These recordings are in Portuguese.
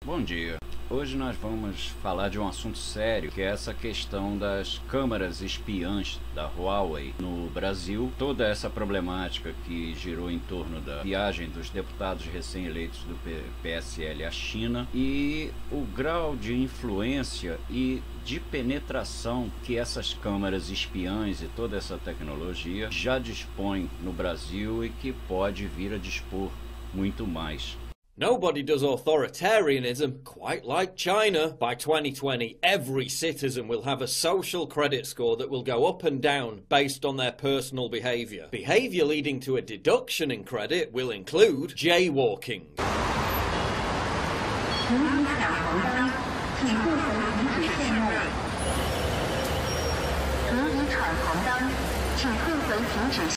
Bom dia. Hoje nós vamos falar de um assunto sério, que é essa questão das câmeras espiãs da Huawei no Brasil. Toda essa problemática que girou em torno da viagem dos deputados recém-eleitos do PSL à China e o grau de influência e de penetração que essas câmeras espiãs e toda essa tecnologia já dispõem no Brasil e que pode vir a dispor muito mais. Nobody does authoritarianism quite like China. By 2020, every citizen will have a social credit score that will go up and down based on their personal behaviour. Behaviour leading to a deduction in credit will include jaywalking.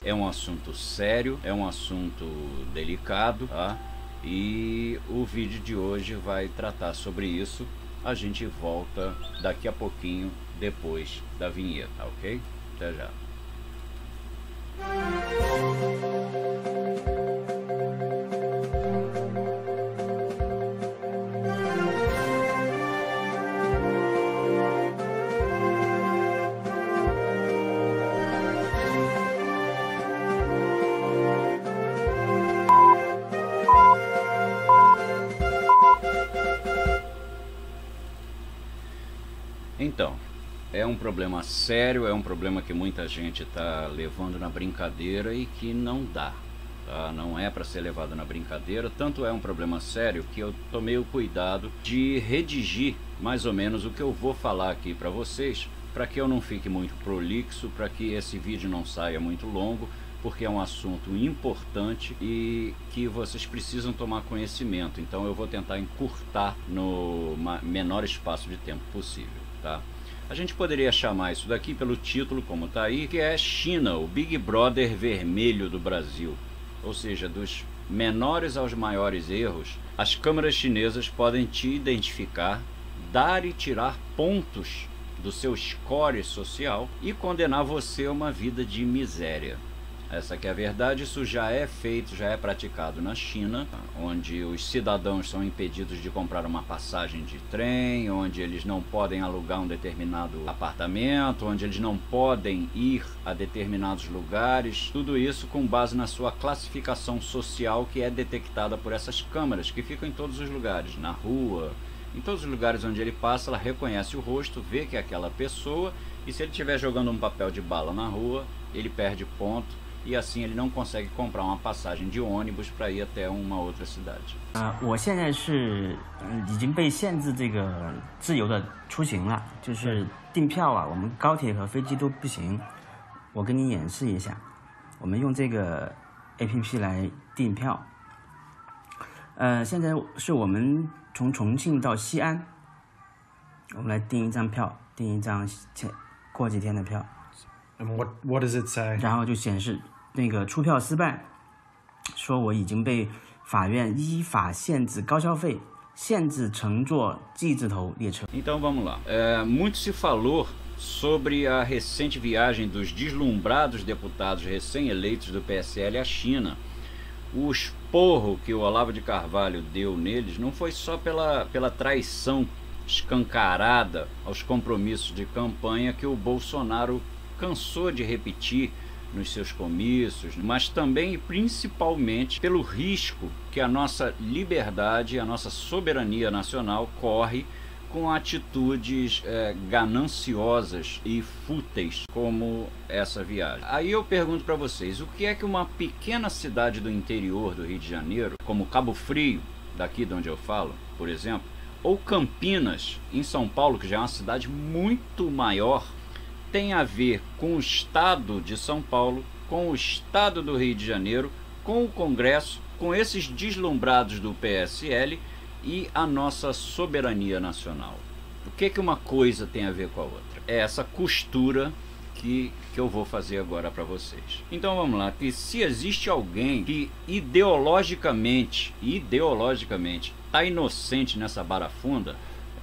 É um assunto sério, é um assunto delicado, tá? E o vídeo de hoje vai tratar sobre isso. A gente volta daqui a pouquinho, depois da vinheta, ok? Até já. Então, é um problema sério, é um problema que muita gente está levando na brincadeira e que não dá, tá? Não é para ser levado na brincadeira, tanto é um problema sério que eu tomei o cuidado de redigir mais ou menos o que eu vou falar aqui para vocês, para que eu não fique muito prolixo, para que esse vídeo não saia muito longo, porque é um assunto importante e que vocês precisam tomar conhecimento. Então eu vou tentar encurtar no menor espaço de tempo possível, tá? A gente poderia chamar isso daqui pelo título, como tá aí, que é China, o Big Brother vermelho do Brasil. Ou seja, dos menores aos maiores erros, as câmeras chinesas podem te identificar, dar e tirar pontos do seu score social e condenar você a uma vida de miséria. Essa que é a verdade. Isso já é feito, já é praticado na China, onde os cidadãos são impedidos de comprar uma passagem de trem, onde eles não podem alugar um determinado apartamento, onde eles não podem ir a determinados lugares. Tudo isso com base na sua classificação social, que é detectada por essas câmeras que ficam em todos os lugares, na rua, em todos os lugares onde ele passa. Ela reconhece o rosto, vê que é aquela pessoa, e se ele estiver jogando um papel de bala na rua, ele perde ponto. E assim ele não consegue comprar uma passagem de ônibus para ir até uma outra cidade. 我现在是已经被限制这个自由的出行了，就是订票啊，我们高铁和飞机都不行。我跟你演示一下，我们用这个 APP 来订票。现在是我们从重庆到西安，我们来订一张票，订一张过几天的票。 And what does it say? 然后就显示那个出票失败，说我已经被法院依法限制高消费，限制乘坐 G 字头列车。 Então vamos lá. Muito se falou sobre a recente viagem dos deslumbrados deputados recém-eleitos do PSL à China. O esporro que o Olavo de Carvalho deu neles não foi só pela traição escancarada aos compromissos de campanha que o Bolsonaro cansou de repetir nos seus comícios, mas também e principalmente pelo risco que a nossa liberdade, a nossa soberania nacional corre com atitudes gananciosas e fúteis como essa viagem. Aí eu pergunto para vocês, o que é que uma pequena cidade do interior do Rio de Janeiro, como Cabo Frio, daqui de onde eu falo, por exemplo, ou Campinas, em São Paulo, que já é uma cidade muito maior, tem a ver com o estado de São Paulo, com o estado do Rio de Janeiro, com o Congresso, com esses deslumbrados do PSL e a nossa soberania nacional? O que que uma coisa tem a ver com a outra? É essa costura que eu vou fazer agora para vocês. Então vamos lá, que se existe alguém que ideologicamente tá inocente nessa barafunda,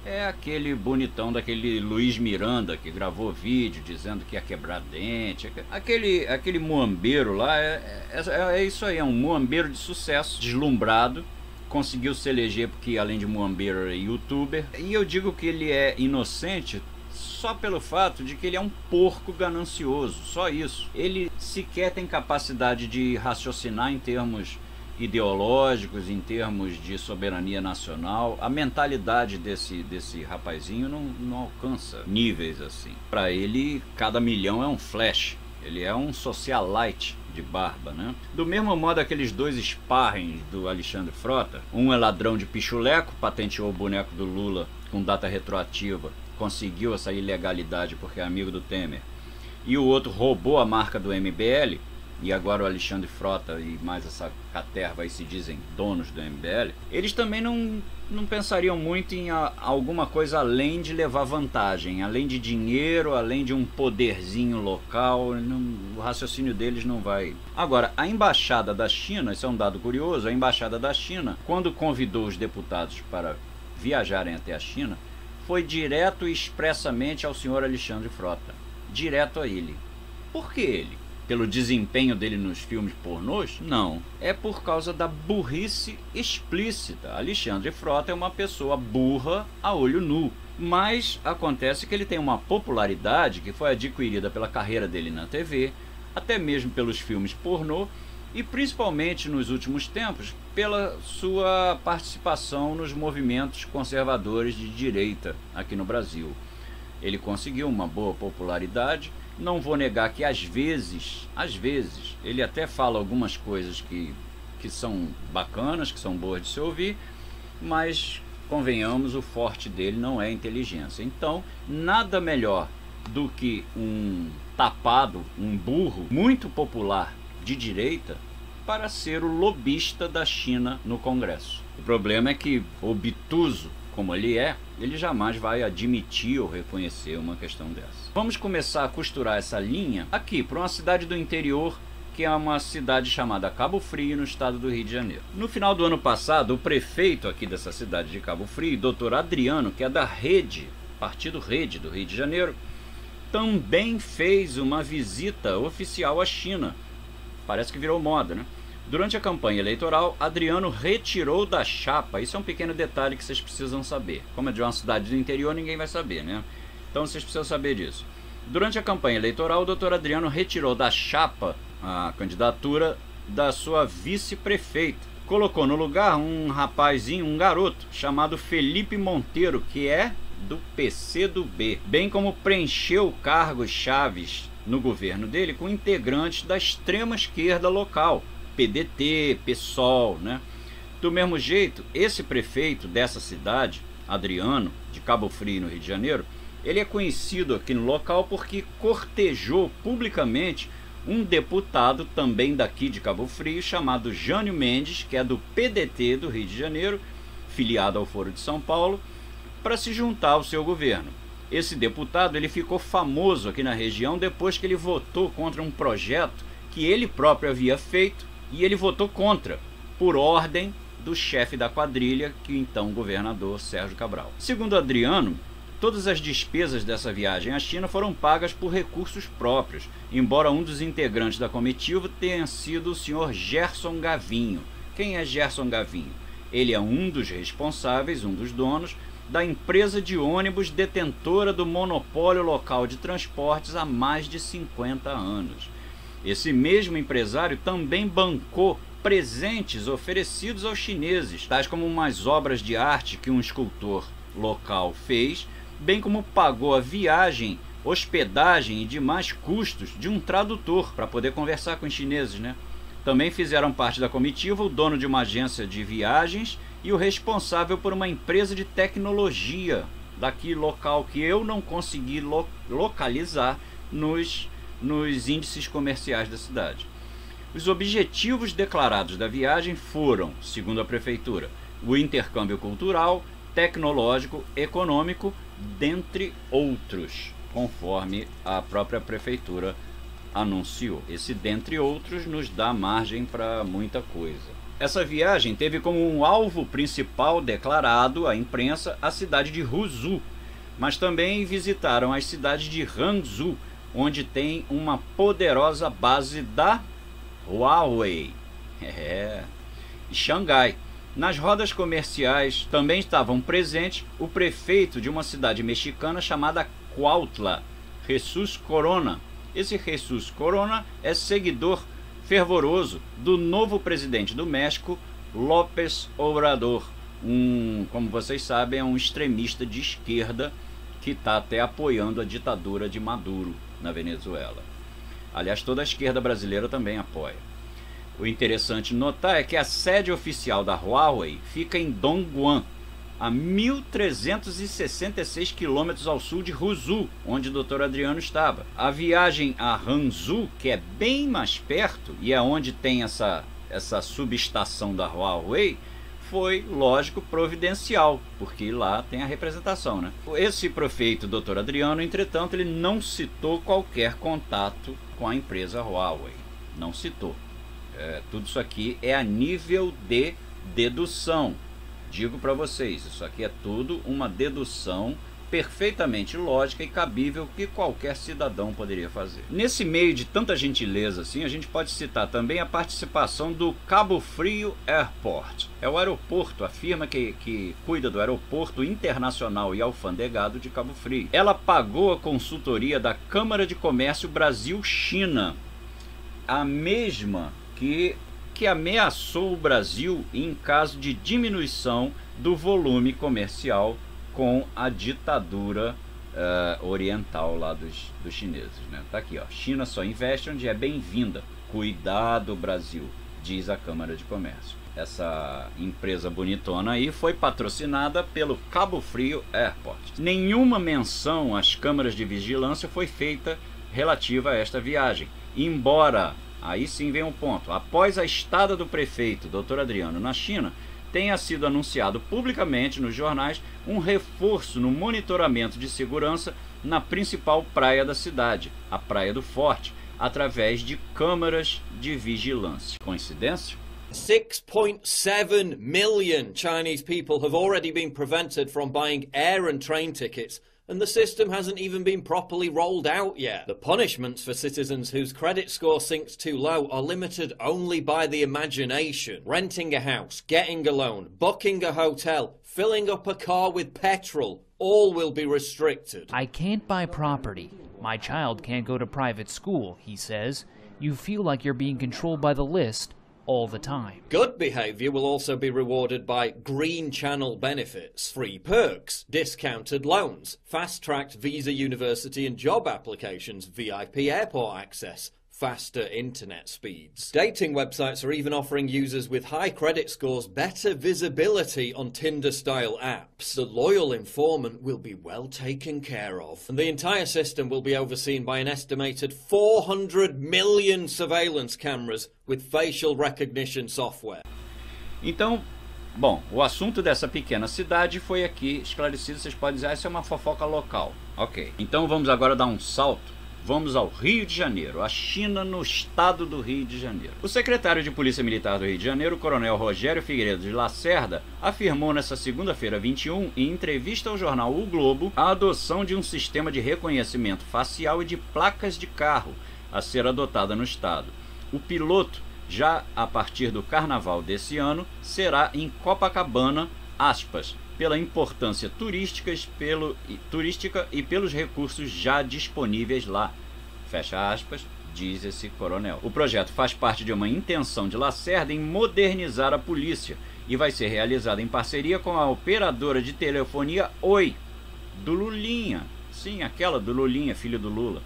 é aquele bonitão daquele Luiz Miranda que gravou vídeo dizendo que ia quebrar dente. Aquele muambeiro lá, é isso aí, é um muambeiro de sucesso, deslumbrado, conseguiu se eleger porque, além de muambeiro, é youtuber. E eu digo que ele é inocente só pelo fato de que ele é um porco ganancioso, só isso. Ele sequer tem capacidade de raciocinar em termos ideológicos, em termos de soberania nacional. A mentalidade desse rapazinho não alcança níveis assim. Para ele, cada milhão é um flash. Ele é um socialite de barba, né? Do mesmo modo, aqueles dois sparring do Alexandre Frota, um é ladrão de pichuleco, patenteou o boneco do Lula com data retroativa, conseguiu essa ilegalidade porque é amigo do Temer, e o outro roubou a marca do MBL, e agora o Alexandre Frota e mais essa caterva aí se dizem donos do MBL, eles também não pensariam muito em alguma coisa além de levar vantagem, além de dinheiro, além de um poderzinho local. O raciocínio deles não vai. Agora, a embaixada da China, isso é um dado curioso, a embaixada da China, quando convidou os deputados para viajarem até a China, foi direto e expressamente ao senhor Alexandre Frota, direto a ele. Por que ele? Pelo desempenho dele nos filmes pornôs? Não. É por causa da burrice explícita. Alexandre Frota é uma pessoa burra a olho nu. Mas acontece que ele tem uma popularidade que foi adquirida pela carreira dele na TV, até mesmo pelos filmes pornô, e principalmente nos últimos tempos pela sua participação nos movimentos conservadores de direita aqui no Brasil. Ele conseguiu uma boa popularidade. Não vou negar que às vezes, ele até fala algumas coisas que são bacanas, que são boas de se ouvir, mas, convenhamos, o forte dele não é a inteligência. Então, nada melhor do que um tapado, um burro muito popular de direita para ser o lobista da China no Congresso. O problema é que, obtuso como ele jamais vai admitir ou reconhecer uma questão dessa. Vamos começar a costurar essa linha aqui para uma cidade do interior, que é uma cidade chamada Cabo Frio, no estado do Rio de Janeiro. No final do ano passado, o prefeito aqui dessa cidade de Cabo Frio, Dr. Adriano, que é da Rede, Partido Rede do Rio de Janeiro, também fez uma visita oficial à China. Parece que virou moda, né? Durante a campanha eleitoral, Adriano retirou da chapa. Isso é um pequeno detalhe que vocês precisam saber. Como é de uma cidade do interior, ninguém vai saber, né? Então vocês precisam saber disso. Durante a campanha eleitoral, o Dr. Adriano retirou da chapa a candidatura da sua vice-prefeita. Colocou no lugar um rapazinho, um garoto, chamado Felipe Monteiro, que é do PCdoB. Bem como preencheu cargos chaves no governo dele com integrantes da extrema esquerda local. PDT, PSOL, né? Do mesmo jeito, esse prefeito dessa cidade, Adriano, de Cabo Frio, no Rio de Janeiro, ele é conhecido aqui no local porque cortejou publicamente um deputado também daqui de Cabo Frio, chamado Jânio Mendes, que é do PDT do Rio de Janeiro, filiado ao Foro de São Paulo, para se juntar ao seu governo. Esse deputado ele ficou famoso aqui na região depois que ele votou contra um projeto que ele próprio havia feito, e ele votou contra, por ordem do chefe da quadrilha, que então governador Sérgio Cabral. Segundo Adriano, todas as despesas dessa viagem à China foram pagas por recursos próprios, embora um dos integrantes da comitiva tenha sido o senhor Gerson Gavinho. Quem é Gerson Gavinho? Ele é um dos responsáveis, um dos donos, da empresa de ônibus detentora do monopólio local de transportes há mais de 50 anos. Esse mesmo empresário também bancou presentes oferecidos aos chineses, tais como umas obras de arte que um escultor local fez, bem como pagou a viagem, hospedagem e demais custos de um tradutor para poder conversar com os chineses, né? Também fizeram parte da comitiva o dono de uma agência de viagens e o responsável por uma empresa de tecnologia daqui local que eu não consegui localizar nos índices comerciais da cidade. Os objetivos declarados da viagem foram, segundo a prefeitura, o intercâmbio cultural, tecnológico, econômico, dentre outros, conforme a própria prefeitura anunciou. Esse dentre outros nos dá margem para muita coisa. Essa viagem teve como um alvo principal declarado à imprensa a cidade de Huzhou, mas também visitaram as cidades de Hangzhou, onde tem uma poderosa base da Huawei, e Xangai, Nas rodas comerciais também estavam presentes o prefeito de uma cidade mexicana chamada Cuautla, Jesus Corona. Esse Jesus Corona é seguidor fervoroso do novo presidente do México, López Obrador. Como vocês sabem, é um extremista de esquerda que está até apoiando a ditadura de Maduro na Venezuela. Aliás, toda a esquerda brasileira também apoia. O interessante notar é que a sede oficial da Huawei fica em Dongguan, a 1.366 quilômetros ao sul de Huzhou, onde o Dr. Adriano estava. A viagem a Hangzhou, que é bem mais perto, e é onde tem essa subestação da Huawei, foi, lógico, providencial, porque lá tem a representação, né? Esse prefeito, Dr. Adriano, entretanto, ele não citou qualquer contato com a empresa Huawei. Não citou. Tudo isso aqui é a nível de dedução. Digo para vocês, isso aqui é tudo uma dedução perfeitamente lógica e cabível que qualquer cidadão poderia fazer. Nesse meio de tanta gentileza assim, a gente pode citar também a participação do Cabo Frio Airport. É o aeroporto, a firma que cuida do aeroporto internacional e alfandegado de Cabo Frio. Ela pagou a consultoria da Câmara de Comércio Brasil-China, a mesma que ameaçou o Brasil em caso de diminuição do volume comercial com a ditadura oriental lá dos chineses, né? Tá aqui, ó. China só investe onde é bem-vinda. Cuidado, Brasil, diz a Câmara de Comércio. Essa empresa bonitona aí foi patrocinada pelo Cabo Frio Airport. Nenhuma menção às câmaras de vigilância foi feita relativa a esta viagem, embora, aí sim vem um ponto, após a estada do prefeito, Dr. Adriano, na China, tenha sido anunciado publicamente nos jornais um reforço no monitoramento de segurança na principal praia da cidade, a Praia do Forte, através de câmaras de vigilância. Coincidência? 6.7 million Chinese people have already been prevented from buying air and train tickets, and the system hasn't even been properly rolled out yet. The punishments for citizens whose credit score sinks too low are limited only by the imagination. Renting a house, getting a loan, booking a hotel, filling up a car with petrol, all will be restricted. I can't buy property. My child can't go to private school, he says. You feel like you're being controlled by the list all the time. Good behaviour will also be rewarded by green channel benefits, free perks, discounted loans, fast-tracked visa university and job applications, VIP airport access, faster internet speeds. Dating websites are even offering users with high credit scores better visibility on Tinder-style apps. The loyal informant will be well taken care of, and the entire system will be overseen by an estimated 400 million surveillance cameras with facial recognition software. Então, bom, o assunto dessa pequena cidade foi aqui esclarecido. Vocês podem dizer, isso é uma fofoca local. Ok, então vamos agora dar um salto. Vamos ao Rio de Janeiro, a China no estado do Rio de Janeiro. O secretário de Polícia Militar do Rio de Janeiro, o coronel Rogério Figueiredo de Lacerda, afirmou nesta segunda-feira 21, em entrevista ao jornal O Globo, a adoção de um sistema de reconhecimento facial e de placas de carro a ser adotada no estado. O piloto, já a partir do carnaval desse ano, será em Copacabana, aspas, pela importância turística e pelos recursos já disponíveis lá, fecha aspas, diz esse coronel. O projeto faz parte de uma intenção de Lacerda em modernizar a polícia e vai ser realizado em parceria com a operadora de telefonia Oi, do Lulinha. Sim, aquela do Lulinha, filho do Lula,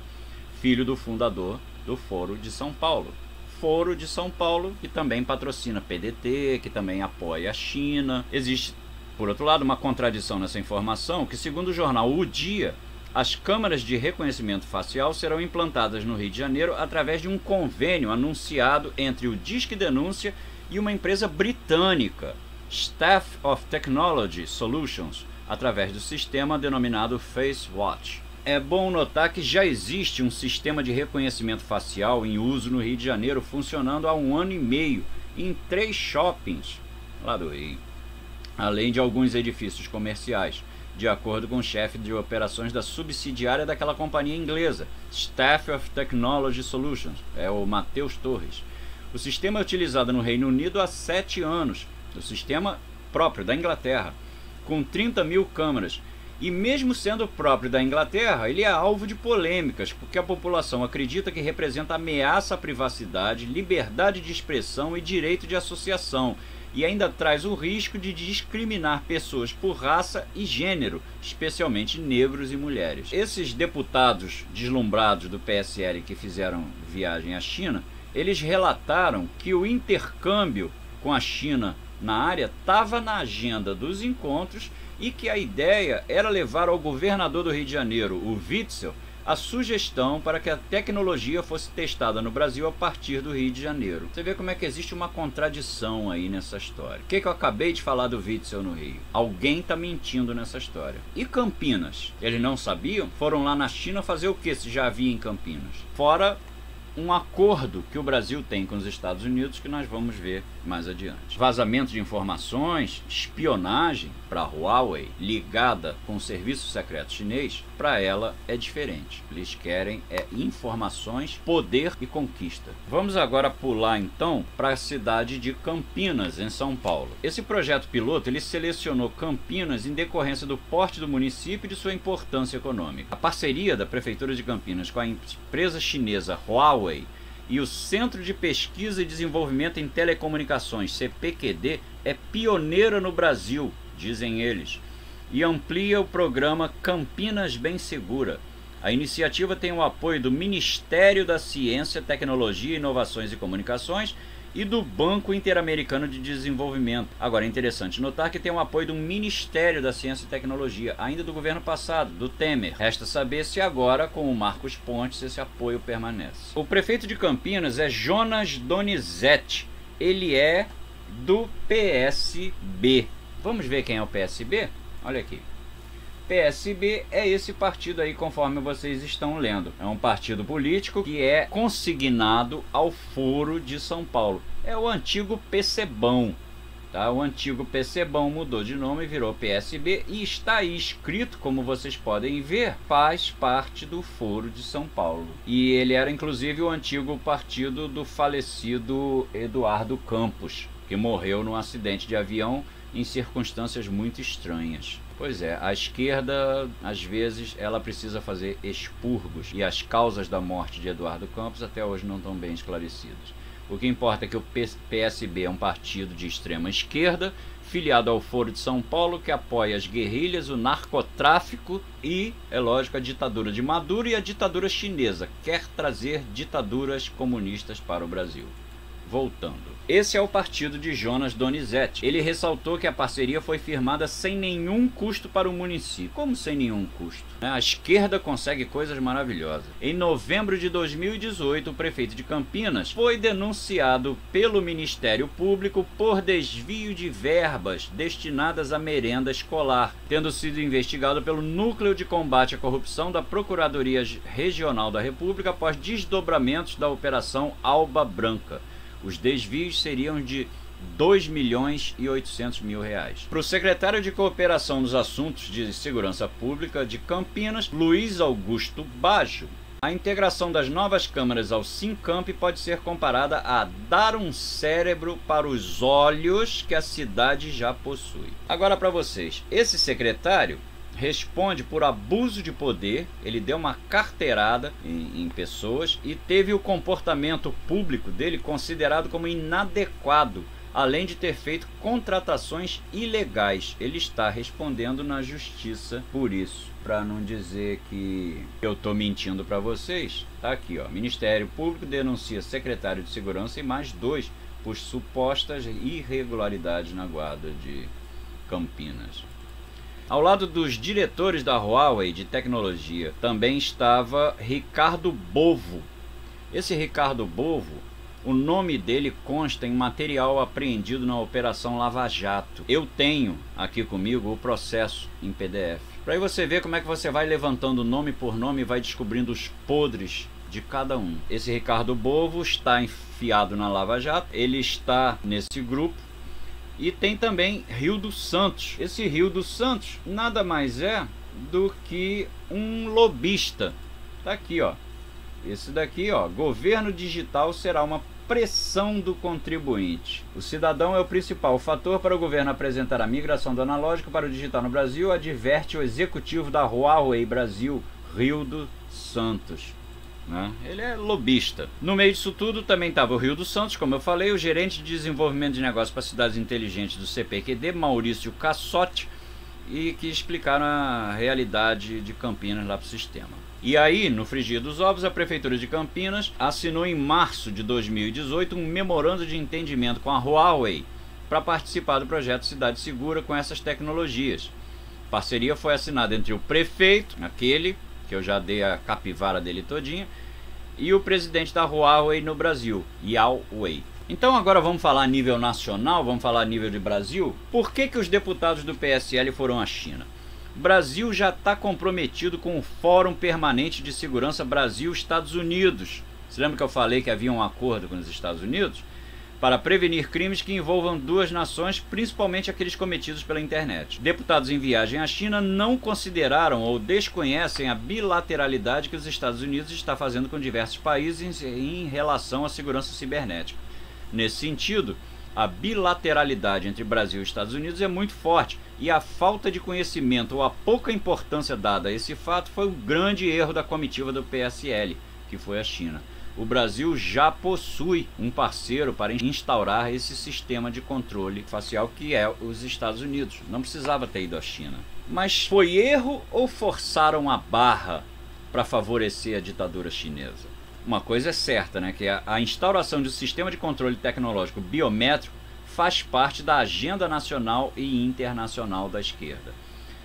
filho do fundador do Foro de São Paulo. Foro de São Paulo, que também patrocina PDT, que também apoia a China. Existe, por outro lado, uma contradição nessa informação, que segundo o jornal O Dia, as câmaras de reconhecimento facial serão implantadas no Rio de Janeiro através de um convênio anunciado entre o Disque Denúncia e uma empresa britânica, Staff of Technology Solutions, através do sistema denominado FaceWatch. É bom notar que já existe um sistema de reconhecimento facial em uso no Rio de Janeiro, funcionando há 1 ano e meio, em 3 shoppings lá do Rio, além de alguns edifícios comerciais, de acordo com o chefe de operações da subsidiária daquela companhia inglesa, Staff of Technology Solutions, é o Matheus Torres. O sistema é utilizado no Reino Unido há 7 anos, o sistema próprio da Inglaterra, com 30 mil câmeras. E mesmo sendo próprio da Inglaterra, ele é alvo de polêmicas, porque a população acredita que representa ameaça à privacidade, liberdade de expressão e direito de associação, e ainda traz o risco de discriminar pessoas por raça e gênero, especialmente negros e mulheres. Esses deputados deslumbrados do PSL que fizeram viagem à China, eles relataram que o intercâmbio com a China na área estava na agenda dos encontros e que a ideia era levar ao governador do Rio de Janeiro, o Witzel, a sugestão para que a tecnologia fosse testada no Brasil a partir do Rio de Janeiro. Você vê como é que existe uma contradição aí nessa história. O que eu acabei de falar do Witzel no Rio? Alguém está mentindo nessa história. E Campinas? Eles não sabiam? Foram lá na China fazer o que se já havia em Campinas? Fora um acordo que o Brasil tem com os Estados Unidos, que nós vamos ver mais adiante. Vazamento de informações, espionagem para a Huawei ligada com o serviço secreto chinês, para ela é diferente. Eles querem informações, poder e conquista. Vamos agora pular então para a cidade de Campinas, em São Paulo. Esse projeto piloto, ele selecionou Campinas em decorrência do porte do município e de sua importância econômica. A parceria da Prefeitura de Campinas com a empresa chinesa Huawei e o Centro de Pesquisa e Desenvolvimento em Telecomunicações, CPQD, é pioneira no Brasil, dizem eles, e amplia o programa Campinas Bem Segura. A iniciativa tem o apoio do Ministério da Ciência, Tecnologia, Inovações e Comunicações e do Banco Interamericano de Desenvolvimento. Agora é interessante notar que tem o apoio do Ministério da Ciência e Tecnologia, ainda do governo passado, do Temer. Resta saber se agora, com o Marcos Pontes, esse apoio permanece. O prefeito de Campinas é Jonas Donizete. Ele é do PSB. Vamos ver quem é o PSB? Olha aqui. PSB é esse partido aí, conforme vocês estão lendo. É um partido político que é consignado ao Foro de São Paulo. É o antigo PCBão, tá? O antigo PCBão mudou de nome e virou PSB e está aí escrito, como vocês podem ver, faz parte do Foro de São Paulo. E ele era inclusive o antigo partido do falecido Eduardo Campos, que morreu num acidente de avião em circunstâncias muito estranhas. Pois é, a esquerda, às vezes, ela precisa fazer expurgos, e as causas da morte de Eduardo Campos até hoje não estão bem esclarecidas. O que importa é que o PSB é um partido de extrema esquerda, filiado ao Foro de São Paulo, que apoia as guerrilhas, o narcotráfico e, é lógico, a ditadura de Maduro e a ditadura chinesa. Quer trazer ditaduras comunistas para o Brasil. Voltando. Esse é o partido de Jonas Donizete. Ele ressaltou que a parceria foi firmada sem nenhum custo para o município. Como sem nenhum custo? A esquerda consegue coisas maravilhosas. Em novembro de 2018, o prefeito de Campinas foi denunciado pelo Ministério Público por desvio de verbas destinadas à merenda escolar, tendo sido investigado pelo Núcleo de Combate à Corrupção da Procuradoria Regional da República após desdobramentos da Operação Alba Branca. Os desvios seriam de R$ 2.800.000. Para o secretário de Cooperação nos Assuntos de Segurança Pública de Campinas, Luiz Augusto Baggio, a integração das novas câmeras ao Sincamp pode ser comparada a dar um cérebro para os olhos que a cidade já possui. Agora para vocês, esse secretário responde por abuso de poder, ele deu uma carteirada em pessoas e teve o comportamento público dele considerado como inadequado, além de ter feito contratações ilegais. Ele está respondendo na justiça por isso. Para não dizer que eu estou mentindo para vocês, tá aqui, ó. Ministério Público denuncia secretário de Segurança e mais 2 por supostas irregularidades na guarda de Campinas. Ao lado dos diretores da Huawei de tecnologia também estava Ricardo Bovo. Esse Ricardo Bovo, o nome dele consta em material apreendido na Operação Lava Jato. Eu tenho aqui comigo o processo em PDF. Para aí você ver como é que você vai levantando nome por nome e vai descobrindo os podres de cada um. Esse Ricardo Bovo está enfiado na Lava Jato, ele está nesse grupo. E tem também Rio dos Santos. Esse Rio dos Santos nada mais é do que um lobista. Tá aqui, ó. Esse daqui, ó. Governo digital será uma pressão do contribuinte. O cidadão é o principal fator para o governo apresentar a migração do analógico para o digital no Brasil, adverte o executivo da Huawei Brasil, Rildo Santos. Ele é lobista. No meio disso tudo também estava o Rildo Santos, como eu falei, o gerente de desenvolvimento de negócios para cidades inteligentes do CPQD, Maurício Cassotti, e que explicaram a realidade de Campinas lá para o sistema. E aí, no frigir dos ovos, a Prefeitura de Campinas assinou em março de 2018 um memorando de entendimento com a Huawei para participar do projeto Cidade Segura com essas tecnologias. A parceria foi assinada entre o prefeito, aquele que eu já dei a capivara dele todinha, e o presidente da Huawei no Brasil, Yao Wei. Então agora vamos falar a nível nacional, vamos falar a nível de Brasil. Por que os deputados do PSL foram à China? O Brasil já está comprometido com o Fórum Permanente de Segurança Brasil-Estados Unidos. Você lembra que eu falei que havia um acordo com os Estados Unidos? Para prevenir crimes que envolvam duas nações, principalmente aqueles cometidos pela internet. Deputados em viagem à China não consideraram ou desconhecem a bilateralidade que os Estados Unidos está fazendo com diversos países em relação à segurança cibernética. Nesse sentido, a bilateralidade entre Brasil e Estados Unidos é muito forte e a falta de conhecimento ou a pouca importância dada a esse fato foi o grande erro da comitiva do PSL, que foi a China. O Brasil já possui um parceiro para instaurar esse sistema de controle facial que é os Estados Unidos. Não precisava ter ido à China. Mas foi erro ou forçaram a barra para favorecer a ditadura chinesa? Uma coisa é certa, né? Que a instauração de um sistema de controle tecnológico biométrico faz parte da agenda nacional e internacional da esquerda.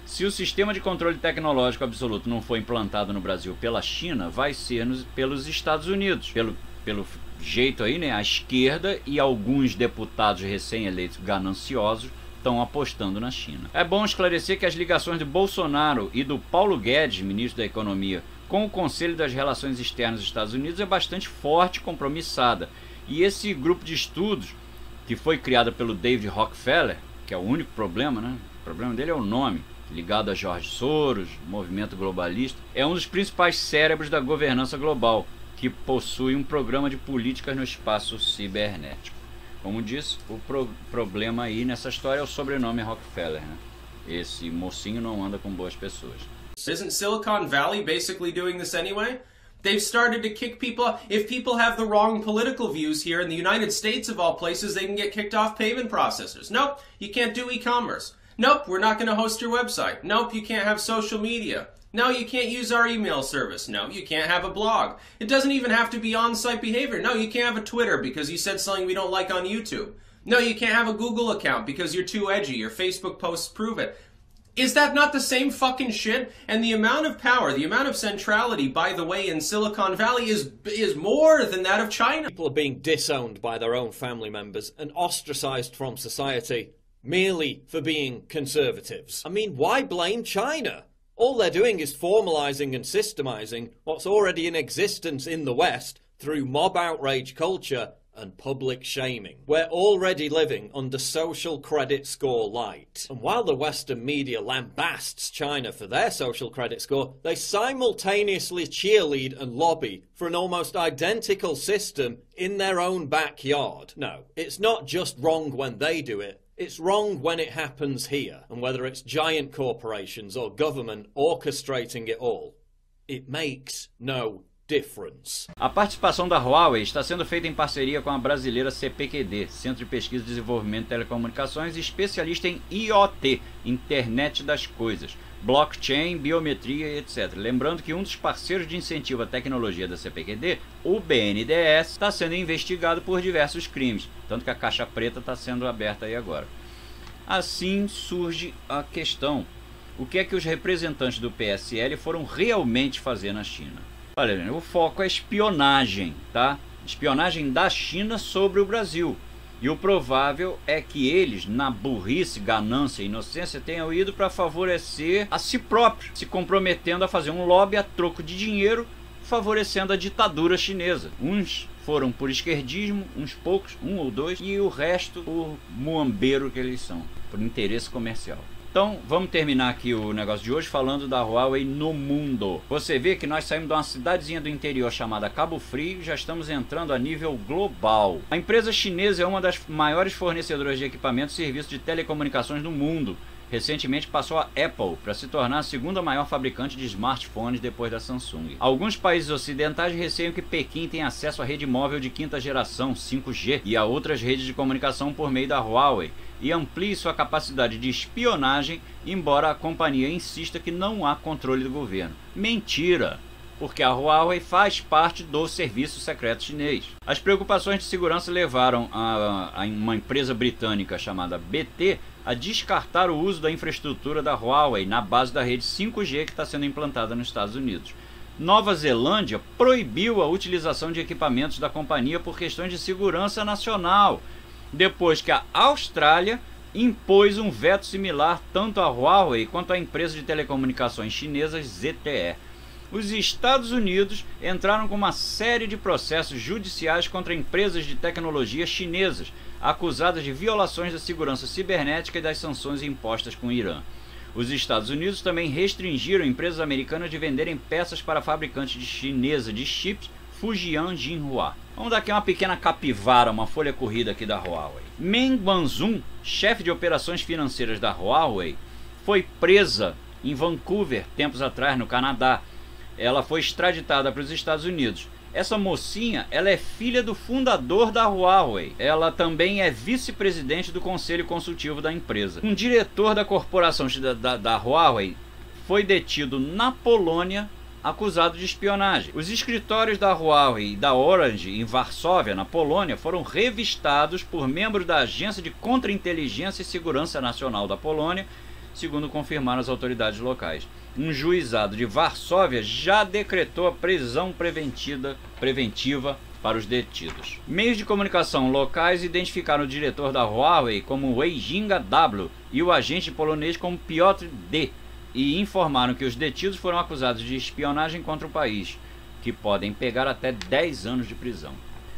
Se o sistema de controle tecnológico absoluto não for implantado no Brasil pela China, vai ser pelos Estados Unidos. Pelo jeito aí, né, a esquerda e alguns deputados recém-eleitos gananciosos estão apostando na China. É bom esclarecer que as ligações de Bolsonaro e do Paulo Guedes, ministro da Economia, com o Conselho das Relações Externas dos Estados Unidos é bastante forte e compromissada. E esse grupo de estudos, que foi criado pelo David Rockefeller, que é o único problema, né? O problema dele é o nome, ligado a George Soros, movimento globalista, é um dos principais cérebros da governança global, que possui um programa de políticas no espaço cibernético. Como disse, o problema aí nessa história é o sobrenome Rockefeller, né? Esse mocinho não anda com boas pessoas. Isn't Silicon Valley basically doing this anyway? They've started to kick people off. If people have the wrong political views here in the United States of all places, they can get kicked off payment processors. Nope, you can't do e-commerce. Nope, we're not going to host your website. Nope, you can't have social media. No, you can't use our email service. No, you can't have a blog. It doesn't even have to be on-site behavior. No, you can't have a Twitter because you said something we don't like on YouTube. No, you can't have a Google account because you're too edgy. Your Facebook posts prove it. Is that not the same fucking shit? And the amount of power, the amount of centrality, by the way, in Silicon Valley is more than that of China. People are being disowned by their own family members and ostracized from society merely for being conservatives. I mean, why blame China? All they're doing is formalizing and systemizing what's already in existence in the West through mob outrage culture and public shaming. We're already living under social credit score light. And while the Western media lambasts China for their social credit score, they simultaneously cheerlead and lobby for an almost identical system in their own backyard. No, it's not just wrong when they do it. It's wrong when it happens here. And whether it's giant corporations or government orchestrating it all, it makes no difference. A participação da Huawei está sendo feita em parceria com a brasileira CPQD, Centro de Pesquisa e Desenvolvimento de Telecomunicações, e especialista em IoT, Internet das Coisas, blockchain, biometria, etc. Lembrando que um dos parceiros de incentivo à tecnologia da CPQD, o BNDES, está sendo investigado por diversos crimes, tanto que a caixa preta está sendo aberta aí agora. Assim surge a questão: o que é que os representantes do PSL foram realmente fazer na China? Olha, o foco é espionagem, tá? Espionagem da China sobre o Brasil. E o provável é que eles, na burrice, ganância e inocência, tenham ido para favorecer a si próprio, se comprometendo a fazer um lobby a troco de dinheiro, favorecendo a ditadura chinesa. Uns foram por esquerdismo, uns poucos, um ou dois, e o resto por muambeiro que eles são, por interesse comercial. Então, vamos terminar aqui o negócio de hoje falando da Huawei no mundo. Você vê que nós saímos de uma cidadezinha do interior chamada Cabo Frio e já estamos entrando a nível global. A empresa chinesa é uma das maiores fornecedoras de equipamentos e serviços de telecomunicações no mundo. Recentemente passou a Apple para se tornar a segunda maior fabricante de smartphones depois da Samsung. Alguns países ocidentais receiam que Pequim tenha acesso à rede móvel de quinta geração, 5G, e a outras redes de comunicação por meio da Huawei, e amplie sua capacidade de espionagem, embora a companhia insista que não há controle do governo. Mentira! Porque a Huawei faz parte do serviço secreto chinês. As preocupações de segurança levaram a uma empresa britânica chamada BT a descartar o uso da infraestrutura da Huawei na base da rede 5G que está sendo implantada nos Estados Unidos. Nova Zelândia proibiu a utilização de equipamentos da companhia por questões de segurança nacional, depois que a Austrália impôs um veto similar tanto à Huawei quanto à empresa de telecomunicações chinesas ZTE. Os Estados Unidos entraram com uma série de processos judiciais contra empresas de tecnologia chinesas, acusadas de violações da segurança cibernética e das sanções impostas com o Irã. Os Estados Unidos também restringiram empresas americanas de venderem peças para fabricantes chinesa de chips Fujian Jinhua. Vamos dar aqui uma pequena capivara, uma folha corrida aqui da Huawei. Meng Wanzhou, chefe de operações financeiras da Huawei, foi presa em Vancouver tempos atrás, no Canadá. Ela foi extraditada para os Estados Unidos. Essa mocinha, ela é filha do fundador da Huawei. Ela também é vice-presidente do conselho consultivo da empresa. Um diretor da corporação da Huawei foi detido na Polônia, acusado de espionagem. Os escritórios da Huawei e da Orange em Varsóvia, na Polônia, foram revistados por membros da Agência de Contra-Inteligência e Segurança Nacional da Polônia, segundo confirmaram as autoridades locais. Um juizado de Varsóvia já decretou a prisão preventiva para os detidos. Meios de comunicação locais identificaram o diretor da Huawei como Wei Jinga W e o agente polonês como Piotr D. e informaram que os detidos foram acusados de espionagem contra o país, que podem pegar até 10 anos de prisão.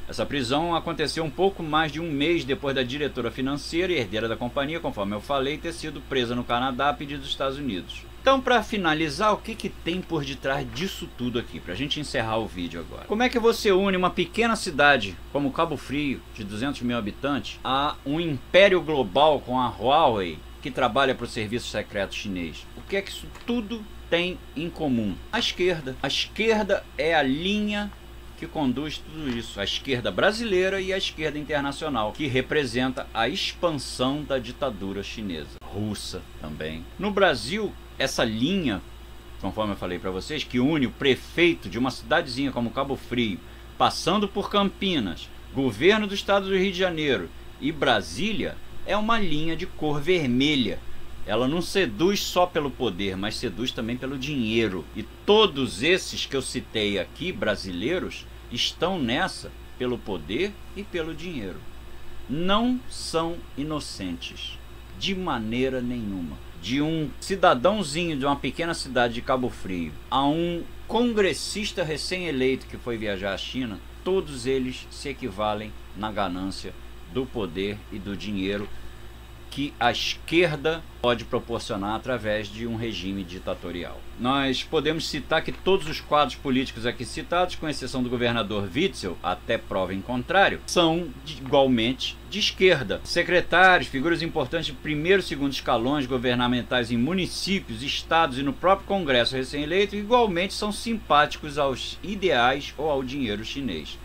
Essa prisão aconteceu um pouco mais de um mês depois da diretora financeira e herdeira da companhia, conforme eu falei, ter sido presa no Canadá a pedido dos Estados Unidos. Então, para finalizar, o que tem por detrás disso tudo aqui, para a gente encerrar o vídeo agora? Como é que você une uma pequena cidade como Cabo Frio, de 200 mil habitantes, a um império global com a Huawei, que trabalha para o serviço secreto chinês? O que é que isso tudo tem em comum? A esquerda. A esquerda é a linha que conduz tudo isso, a esquerda brasileira e a esquerda internacional, que representa a expansão da ditadura chinesa, russa também. No Brasil, essa linha, conforme eu falei para vocês, que une o prefeito de uma cidadezinha como Cabo Frio, passando por Campinas, governo do estado do Rio de Janeiro e Brasília, é uma linha de cor vermelha. Ela não seduz só pelo poder, mas seduz também pelo dinheiro. E todos esses que eu citei aqui, brasileiros, estão nessa pelo poder e pelo dinheiro. Não são inocentes, de maneira nenhuma. De um cidadãozinho de uma pequena cidade de Cabo Frio a um congressista recém-eleito que foi viajar à China, todos eles se equivalem na ganância do poder e do dinheiro que a esquerda pode proporcionar através de um regime ditatorial. Nós podemos citar que todos os quadros políticos aqui citados, com exceção do governador Witzel, até prova em contrário, são igualmente de esquerda. Secretários, figuras importantes de primeiro e segundo escalões governamentais em municípios, estados e no próprio Congresso recém-eleito, igualmente são simpáticos aos ideais ou ao dinheiro chinês.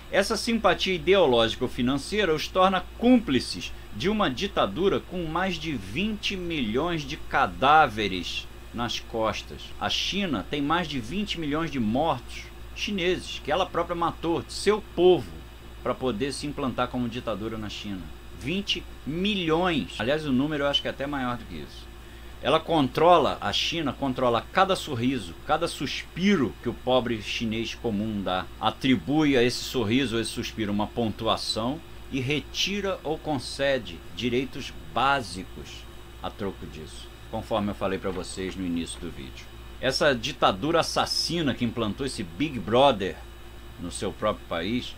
Essa simpatia ideológica ou financeira os torna cúmplices de uma ditadura com mais de 20 milhões de cadáveres nas costas. A China tem mais de 20 milhões de mortos chineses, que ela própria matou, seu povo, para poder se implantar como ditadura na China. 20 milhões. Aliás, o número eu acho que é até maior do que isso. Ela controla, a China controla cada sorriso, cada suspiro que o pobre chinês comum dá. Atribui a esse sorriso, a esse suspiro, uma pontuação e retira ou concede direitos básicos a troco disso, conforme eu falei para vocês no início do vídeo. Essa ditadura assassina que implantou esse Big Brother no seu próprio país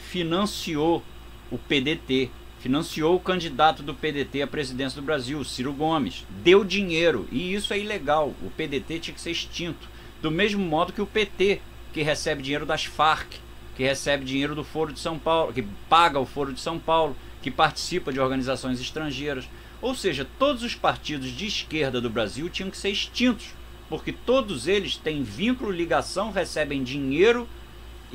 financiou o PDT, financiou o candidato do PDT à presidência do Brasil, Ciro Gomes, deu dinheiro, e isso é ilegal. O PDT tinha que ser extinto, do mesmo modo que o PT, que recebe dinheiro das Farc, que recebe dinheiro do Foro de São Paulo, que paga o Foro de São Paulo, que participa de organizações estrangeiras. Ou seja, todos os partidos de esquerda do Brasil tinham que ser extintos, porque todos eles têm vínculo, ligação, recebem dinheiro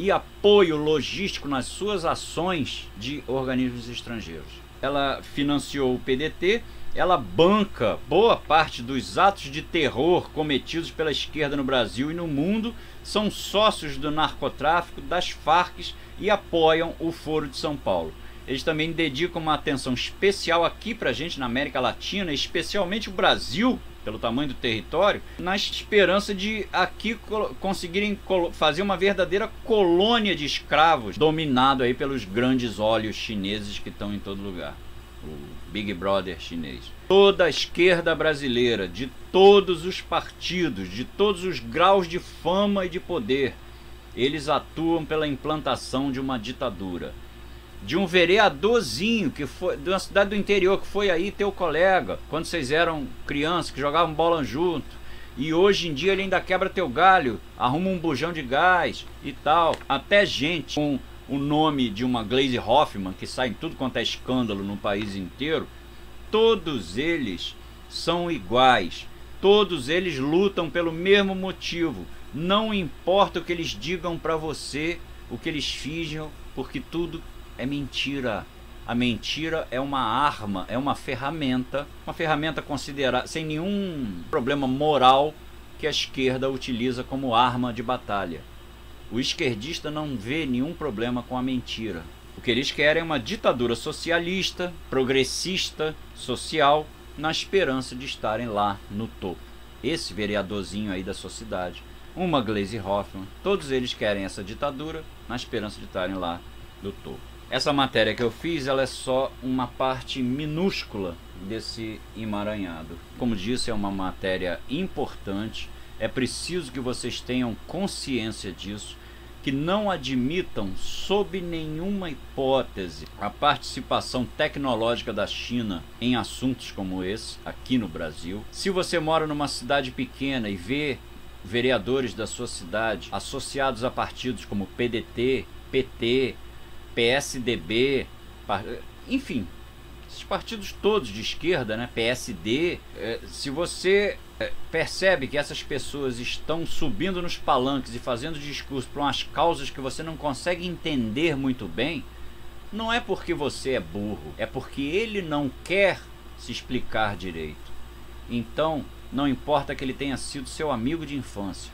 e apoio logístico nas suas ações de organismos estrangeiros. Ela financiou o PDT, ela banca boa parte dos atos de terror cometidos pela esquerda no Brasil e no mundo, são sócios do narcotráfico, das Farc e apoiam o Foro de São Paulo. Eles também dedicam uma atenção especial aqui pra gente na América Latina, especialmente o Brasil, pelo tamanho do território, na esperança de aqui conseguirem fazer uma verdadeira colônia de escravos, dominado aí pelos grandes olhos chineses que estão em todo lugar. O Big Brother chinês. Toda a esquerda brasileira, de todos os partidos, de todos os graus de fama e de poder, eles atuam pela implantação de uma ditadura. De um vereadorzinho que foi de uma cidade do interior, que foi aí teu colega quando vocês eram crianças, que jogavam bola junto, e hoje em dia ele ainda quebra teu galho, arruma um bujão de gás e tal. Até gente com o nome de uma Gleisi Hoffmann, que sai em tudo quanto é escândalo no país inteiro, todos eles são iguais, todos eles lutam pelo mesmo motivo. Não importa o que eles digam para você, o que eles fingam, porque tudo é mentira. A mentira é uma arma, é uma ferramenta considerada sem nenhum problema moral, que a esquerda utiliza como arma de batalha. O esquerdista não vê nenhum problema com a mentira. O que eles querem é uma ditadura socialista, progressista, social, na esperança de estarem lá no topo. Esse vereadorzinho aí da sociedade, uma Gleisi Hoffmann, todos eles querem essa ditadura na esperança de estarem lá no topo. Essa matéria que eu fiz, ela é só uma parte minúscula desse emaranhado. Como disse, é uma matéria importante, é preciso que vocês tenham consciência disso, que não admitam sob nenhuma hipótese a participação tecnológica da China em assuntos como esse, aqui no Brasil. Se você mora numa cidade pequena e vê vereadores da sua cidade associados a partidos como PDT, PT, PSDB, enfim, esses partidos todos de esquerda, né, PSD, se você percebe que essas pessoas estão subindo nos palanques e fazendo discurso para umas causas que você não consegue entender muito bem, não é porque você é burro, é porque ele não quer se explicar direito. Então, não importa que ele tenha sido seu amigo de infância,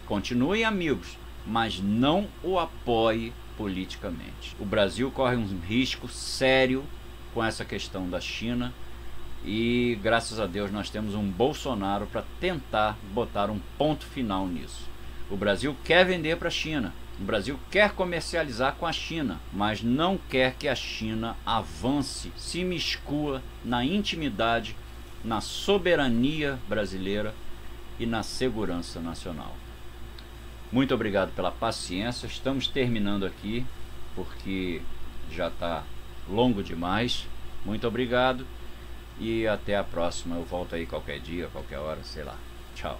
continuem amigos, mas não o apoie politicamente. O Brasil corre um risco sério com essa questão da China e graças a Deus nós temos um Bolsonaro para tentar botar um ponto final nisso. O Brasil quer vender para a China, o Brasil quer comercializar com a China, mas não quer que a China avance, se imiscua na intimidade, na soberania brasileira e na segurança nacional. Muito obrigado pela paciência, estamos terminando aqui, porque já está longo demais. Muito obrigado e até a próxima. Eu volto aí qualquer dia, qualquer hora, sei lá. Tchau.